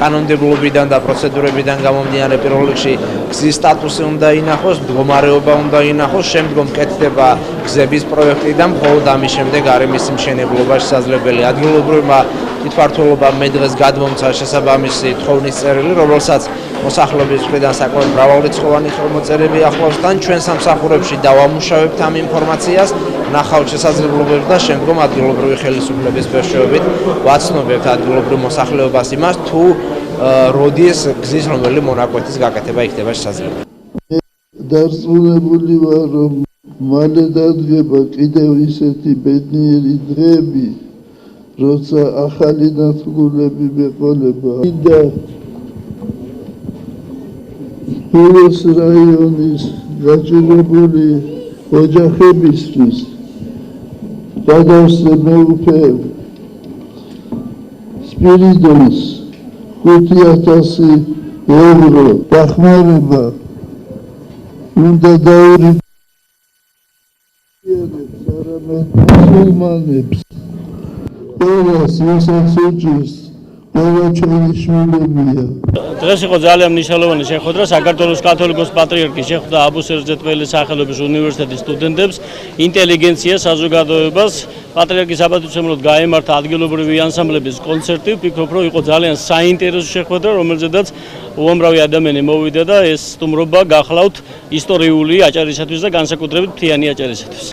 კანონმდებლობიდან და პროცედურებიდან გამომდინარე პირველ რიგში გზის სტატუსი უნდა ინახოს, მდგომარეობა უნდა ინახოს, შემდგომ კეთდება გზების პროექტი და მხოლოდ ამის შემდეგ არის მისი მშენებლობა შესაძლებელი. ადგილობრივმა თვითმმართველობამ მე დღეს გადმომცა შესაბამისი თხოვნის წერილი, რომელსაც მოსახლეობის მხრიდან საკმაოდ მრავალრიცხოვანი ხელმოწერები ახლავს და ჩვენ სამსახურებში დავამუშავებთ ამ ინფორმაციას, ნახავთ შესაძლებლობებს და შემდგომ ადგილობრივი ხელისუფლების მეშვეობით ვაცნობებთ ადგილობრივ მოსახლეობას იმას, თუ როდის გზის რომელი მონაკვეთის გაკეთება იქნება შესაძლებელი. დარწმუნებული ვარ, რომ მალე დადგება კიდევ ისეთი ბედნიერი დღეები, როცა ახალი ნათლულები მეყოლება. მინდა ბუროს რაიონის გაჭირებული ოჯახებისთვის გადავსე მეუფე სპირიდონს 5,000 ევრო დახმარება უნდა დაურიგებთ არამედ მუსულმანებს ყველას ვისაც უჭირს ყველა ჩვენი შვილებია. დღეს იყო ძალიან მნიშვნელოვანი შეხვედრა საქართველოს კათოლიკოს პატრიარქი შეხვდა აბუს ერზეთველი სახელობის უნივერსიტეტის სტუდენტებს, ინტელიგენციას, საზოგადოებას. პატრიარქის საპატივცემლოდ გაემართა ადგილობრივი ანსამბლების კონცერტი. ვფიქრობ, რომ იყო ძალიან საინტერესო შეხვედრა, რომელზედაც უამრავი ადამიანი მოვიდა და ეს სტუმრობა გახლავთ ისტორიული აჭარისათვის და განსაკუთრებით მთიანი აჭარისათვის.